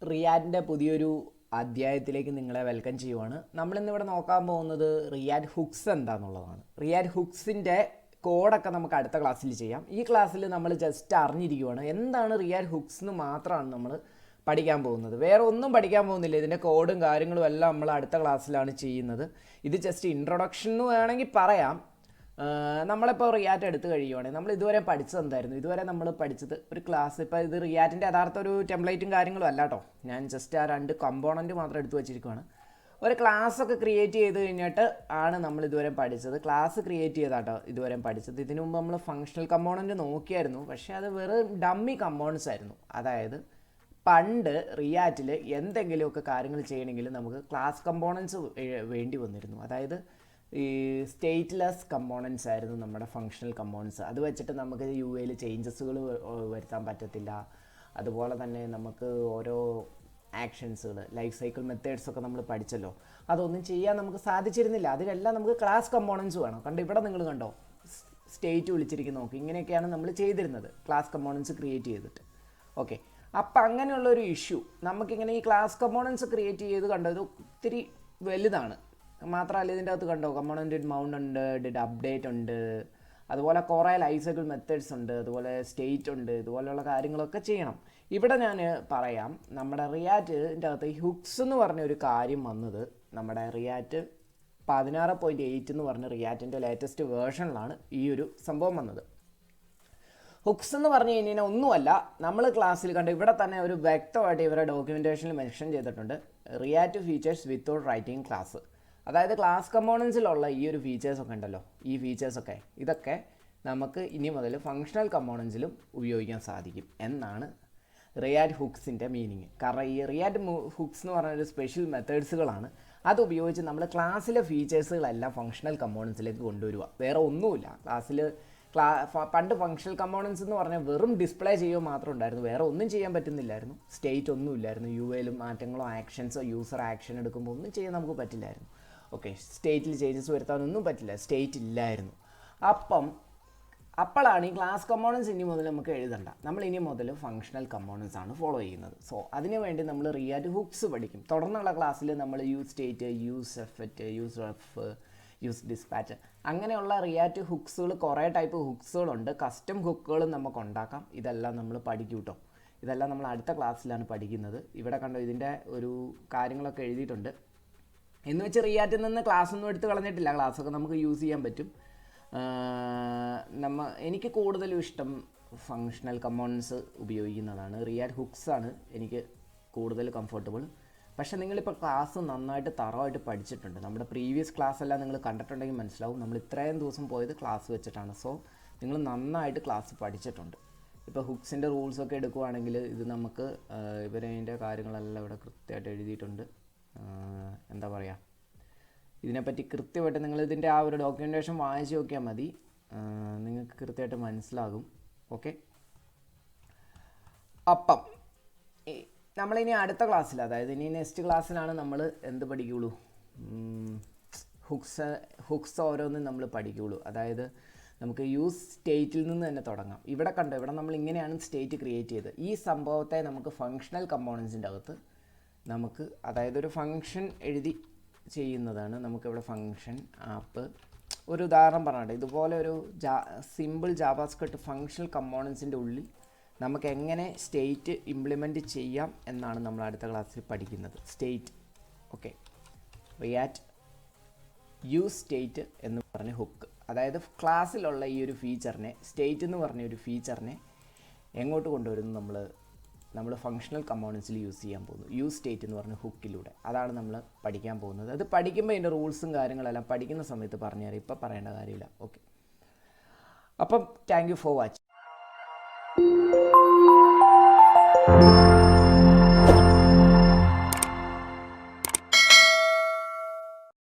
റിയാറ്റിൻ്റെ പുതിയൊരു അധ്യായത്തിലേക്ക് നിങ്ങളെ വെൽക്കം ചെയ്യുവാണ്. നമ്മളിന്നിവിടെ നോക്കാൻ പോകുന്നത് റിയാറ്റ് ഹുക്സ് എന്താണെന്നുള്ളതാണ്. റിയാറ്റ് ഹുക്സിൻ്റെ കോഡൊക്കെ നമുക്ക് അടുത്ത ക്ലാസ്സിൽ ചെയ്യാം. ഈ ക്ലാസ്സിൽ നമ്മൾ ജസ്റ്റ് അറിഞ്ഞിരിക്കുവാണ് എന്താണ് റിയാറ്റ് ഹുക്സ് എന്ന് മാത്രമാണ് നമ്മൾ പഠിക്കാൻ പോകുന്നത്. വേറെ ഒന്നും പഠിക്കാൻ പോകുന്നില്ല. ഇതിൻ്റെ കോഡും കാര്യങ്ങളും എല്ലാം നമ്മൾ അടുത്ത ക്ലാസ്സിലാണ് ചെയ്യുന്നത്. ഇത് ജസ്റ്റ് ഇൻട്രൊഡക്ഷൻ എന്ന് വേണമെങ്കിൽ പറയാം. നമ്മളിപ്പോൾ റിയാറ്റ് എടുത്ത് കഴിയുവാണെങ്കിൽ നമ്മൾ ഇതുവരെ പഠിച്ചത് എന്തായിരുന്നു? ഇതുവരെ നമ്മൾ പഠിച്ചത് ഒരു ക്ലാസ്. ഇപ്പോൾ ഇത് റിയാറ്റിൻ്റെ യഥാർത്ഥ ഒരു ടെംപ്ലേറ്റും കാര്യങ്ങളും അല്ല കേട്ടോ. ഞാൻ ജസ്റ്റ് ആ 2 കമ്പോണൻറ്റ് മാത്രം എടുത്ത് വെച്ചിരിക്കുകയാണ്. ഒരു ക്ലാസ്സൊക്കെ ക്രിയേറ്റ് ചെയ്ത് കഴിഞ്ഞിട്ട് ആണ് നമ്മൾ ഇതുവരെ പഠിച്ചത്. ക്ലാസ് ക്രിയേറ്റ് ചെയ്താട്ടോ ഇതുവരെ പഠിച്ചത്. ഇതിനു മുമ്പ് നമ്മൾ ഫങ്ഷണൽ കമ്പോണൻറ്റ് നോക്കിയായിരുന്നു. പക്ഷേ അത് വെറും ഡമ്മി കമ്പോണൻസ് ആയിരുന്നു. അതായത് പണ്ട് റിയാറ്റിൽ എന്തെങ്കിലുമൊക്കെ കാര്യങ്ങൾ ചെയ്യണമെങ്കിൽ നമുക്ക് ക്ലാസ് കമ്പോണൻസ് വേണ്ടി വന്നിരുന്നു. അതായത് ഈ സ്റ്റേറ്റ്ലെസ് കമ്പോണൻസ് ആയിരുന്നു നമ്മുടെ ഫങ്ഷണൽ കമ്പോണൻസ്. അത് വെച്ചിട്ട് നമുക്ക് യു എയിൽ ചേഞ്ചസുകൾ വരുത്താൻ പറ്റത്തില്ല. അതുപോലെ തന്നെ നമുക്ക് ഓരോ ആക്ഷൻസുകൾ, ലൈഫ് സൈക്കിൾ മെത്തേഡ്സൊക്കെ നമ്മൾ പഠിച്ചല്ലോ, അതൊന്നും ചെയ്യാൻ നമുക്ക് സാധിച്ചിരുന്നില്ല. അതിനെല്ലാം നമുക്ക് ക്ലാസ് കമ്പോണൻസ് വേണം. കണ്ടോ, ഇവിടെ നിങ്ങൾ കണ്ടോ സ്റ്റേറ്റ് വിളിച്ചിരിക്കുന്ന നോക്കി. ഇങ്ങനെയൊക്കെയാണ് നമ്മൾ ചെയ്തിരുന്നത്, ക്ലാസ് കമ്പോണൻസ് ക്രിയേറ്റ് ചെയ്തിട്ട്. ഓക്കെ, അപ്പം അങ്ങനെയുള്ളൊരു ഇഷ്യൂ നമുക്കിങ്ങനെ ഈ ക്ലാസ് കമ്പോണൻസ് ക്രിയേറ്റ് ചെയ്ത് കണ്ടോ, ഇത് ഒത്തിരി വലുതാണ്. മാത്രമല്ല ഇതിൻ്റെ അകത്ത് കണ്ടോ കമ്പോണൻറ്റ് മൗണ്ട് ഉണ്ട്, ഡിഡ് അപ്ഡേറ്റ് ഉണ്ട്, അതുപോലെ കുറേ ലൈഫ് സൈക്കിൾ മെത്തേഡ്സ് ഉണ്ട്, അതുപോലെ സ്റ്റേറ്റ് ഉണ്ട്. ഇതുപോലെയുള്ള കാര്യങ്ങളൊക്കെ ചെയ്യണം. ഇവിടെ ഞാൻ പറയാം, നമ്മുടെ റിയാറ്റിൻ്റെ അകത്ത് ഹുക്സ് എന്ന് പറഞ്ഞൊരു കാര്യം വന്നത് നമ്മുടെ റിയാറ്റ് 16.8 എന്ന് പറഞ്ഞ റിയാറ്റിൻ്റെ ലേറ്റസ്റ്റ് വേർഷനിലാണ് ഈ ഒരു സംഭവം വന്നത്. ഹുക്സ് എന്ന് പറഞ്ഞു കഴിഞ്ഞാൽ ഒന്നുമല്ല, നമ്മൾ ക്ലാസ്സിൽ കണ്ട് ഇവിടെ തന്നെ ഒരു വ്യക്തമായിട്ട് ഇവരുടെ ഡോക്യുമെൻറ്റേഷനിൽ മെൻഷൻ ചെയ്തിട്ടുണ്ട്, റിയാറ്റ് ഫീച്ചേഴ്സ് വിത്തൗട്ട് റൈറ്റിംഗ് ക്ലാസ്. അതായത് ക്ലാസ് കമ്പോണൻസിലുള്ള ഈ ഒരു ഫീച്ചേഴ്സൊക്കെ ഉണ്ടല്ലോ, ഈ ഫീച്ചേഴ്സൊക്കെ ഇതൊക്കെ നമുക്ക് ഇനി മുതൽ ഫങ്ഷണൽ കമ്പോണൻസിലും ഉപയോഗിക്കാൻ സാധിക്കും എന്നാണ് റിയാറ്റ് ഹുക്സിൻ്റെ മീനിങ്. കാരണം ഈ റിയാറ്റ് ഹുക്സ് എന്ന് പറഞ്ഞൊരു സ്പെഷ്യൽ മെത്തേഡ്സുകളാണ്. അത് ഉപയോഗിച്ച് നമ്മൾ ക്ലാസ്സിലെ ഫീച്ചേഴ്സുകളെല്ലാം ഫങ്ഷണൽ കമ്പോണൻസിലേക്ക് കൊണ്ടുവരിക. വേറെ ഒന്നുമില്ല. ക്ലാസ്സിൽ പണ്ട് ഫങ്ഷണൽ കമ്പോണൻസ് എന്ന് പറഞ്ഞാൽ വെറും ഡിസ്പ്ലേ ചെയ്യുക മാത്രം ഉണ്ടായിരുന്നു. വേറെ ഒന്നും ചെയ്യാൻ പറ്റുന്നില്ലായിരുന്നു. സ്റ്റേറ്റ് ഒന്നും ഇല്ലായിരുന്നു. യു എയിലും മാറ്റങ്ങളോ ആക്ഷൻസോ യൂസർ ആക്ഷൻ എടുക്കുമ്പോൾ ഒന്നും ചെയ്യാൻ നമുക്ക് പറ്റില്ലായിരുന്നു. ഓക്കെ, സ്റ്റേറ്റിൽ ചേഞ്ചസ് വരുത്താനൊന്നും പറ്റില്ല, സ്റ്റേറ്റ് ഇല്ലായിരുന്നു. അപ്പോഴാണ് ഈ ക്ലാസ് കമ്പോണൻസ് ഇനി മുതൽ നമുക്ക് എഴുതണ്ട, നമ്മൾ ഇനി മുതൽ ഫങ്ഷണൽ കമ്പോണൻസ് ആണ് ഫോളോ ചെയ്യുന്നത്. സോ അതിനു വേണ്ടി നമ്മൾ റിയാറ്റ് ഹുക്സ് പഠിക്കും. തുടർന്നുള്ള ക്ലാസ്സിൽ നമ്മൾ use state, use effect, use ref, use dispatch, അങ്ങനെയുള്ള റിയാറ്റ് ഹുക്സുകൾ കുറേ ടൈപ്പ് ഹുക്സുകളുണ്ട്. കസ്റ്റം ഹുക്കുകളും നമുക്ക് ഉണ്ടാക്കാം. ഇതെല്ലാം നമ്മൾ പഠിക്കും കേട്ടോ. ഇതെല്ലാം നമ്മൾ അടുത്ത ക്ലാസ്സിലാണ് പഠിക്കുന്നത്. ഇവിടെ കണ്ടോ ഇതിൻ്റെ ഒരു കാര്യങ്ങളൊക്കെ എഴുതിയിട്ടുണ്ട്. എന്ന് വെച്ച് റിയാറ്റിൽ നിന്ന് ക്ലാസ്സൊന്നും എടുത്ത് കളഞ്ഞിട്ടില്ല. ക്ലാസ്സൊക്കെ നമുക്ക് യൂസ് ചെയ്യാൻ പറ്റും. എനിക്ക് കൂടുതലും ഇഷ്ടം ഫങ്ഷണൽ കമ്പോണൻസ് ഉപയോഗിക്കുന്നതാണ്. റിയാറ്റ് ഹുക്സാണ് എനിക്ക് കൂടുതൽ കംഫർട്ടബിൾ. പക്ഷേ നിങ്ങളിപ്പോൾ ക്ലാസ് നന്നായിട്ട് തറവായിട്ട് പഠിച്ചിട്ടുണ്ട്. നമ്മുടെ പ്രീവിയസ് ക്ലാസ് എല്ലാം നിങ്ങൾ കണ്ടിട്ടുണ്ടെങ്കിൽ മനസ്സിലാവും, നമ്മൾ ഇത്രയും ദിവസം പോയത് ക്ലാസ് വെച്ചിട്ടാണ്. സോ നിങ്ങൾ നന്നായിട്ട് ക്ലാസ് പഠിച്ചിട്ടുണ്ട്. ഇപ്പോൾ ഹുക്സിൻ്റെ റൂൾസൊക്കെ എടുക്കുവാണെങ്കിൽ ഇത് നമുക്ക് ഇവരതിൻ്റെ കാര്യങ്ങളെല്ലാം ഇവിടെ കൃത്യമായിട്ട് എഴുതിയിട്ടുണ്ട്. എന്താ പറയുക, ഇതിനെപ്പറ്റി കൃത്യമായിട്ട് നിങ്ങൾ ഇതിൻ്റെ ആ ഒരു ഡോക്യുമെൻറ്റേഷൻ വായിച്ച് നോക്കിയാൽ മതി, നിങ്ങൾക്ക് കൃത്യമായിട്ട് മനസ്സിലാകും. ഓക്കെ, അപ്പം നമ്മളിനി അടുത്ത ക്ലാസ്സിൽ, അതായത് ഇനി നെക്സ്റ്റ് ക്ലാസ്സിലാണ് നമ്മൾ എന്ത് പഠിക്കുകയുള്ളൂ, ഹുക്സ് ഓരോന്നും നമ്മൾ പഠിക്കുകയുള്ളൂ. അതായത് നമുക്ക് യൂസ് സ്റ്റേറ്റിൽ നിന്ന് തന്നെ തുടങ്ങാം. ഇവിടെ കണ്ടോ, ഇവിടെ നമ്മൾ ഇങ്ങനെയാണ് സ്റ്റേറ്റ് ക്രിയേറ്റ് ചെയ്തത്. ഈ സംഭവത്തെ നമുക്ക് ഫങ്ഷണൽ കമ്പോണൻസിൻ്റെ അകത്ത് നമുക്ക്, അതായത് ഒരു ഫങ്ഷൻ എഴുതി ചെയ്യുന്നതാണ്. നമുക്കിവിടെ ഫങ്ഷൻ ആപ്പ്, ഒരു ഉദാഹരണം പറഞ്ഞിട്ട് ഇതുപോലെ ഒരു സിമ്പിൾ ജാവാസ്ക്രിപ്റ്റ് ഫങ്ഷണൽ കമ്പോണൻസിൻ്റെ ഉള്ളിൽ നമുക്ക് എങ്ങനെ സ്റ്റേറ്റ് ഇംപ്ലിമെൻറ്റ് ചെയ്യാം എന്നാണ് നമ്മൾ അടുത്ത ക്ലാസ്സിൽ പഠിക്കുന്നത്. സ്റ്റേറ്റ്, ഓക്കെ, റിയാറ്റ് യൂസ് സ്റ്റേറ്റ് എന്ന് പറഞ്ഞ ഹുക്ക്, അതായത് ക്ലാസ്സിലുള്ള ഈ ഒരു ഫീച്ചറിനെ, സ്റ്റേറ്റ് എന്ന് പറഞ്ഞ ഒരു ഫീച്ചറിനെ എങ്ങോട്ട് കൊണ്ടുവരുന്നു, നമ്മൾ ഫങ്ഷണൽ കമ്പോണൻസിൽ യൂസ് ചെയ്യാൻ പോകുന്നു. യൂസ് സ്റ്റേറ്റ് എന്ന് പറഞ്ഞ ഹുക്കിലൂടെ. അതാണ് നമ്മൾ പഠിക്കാൻ പോകുന്നത്. അത് പഠിക്കുമ്പോൾ അതിൻ്റെ റൂൾസും കാര്യങ്ങളെല്ലാം പഠിക്കുന്ന സമയത്ത് പറഞ്ഞുതരാം, ഇപ്പോൾ പറയേണ്ട കാര്യമില്ല. ഓക്കെ, അപ്പം താങ്ക് യു ഫോർ വാച്ചിങ്.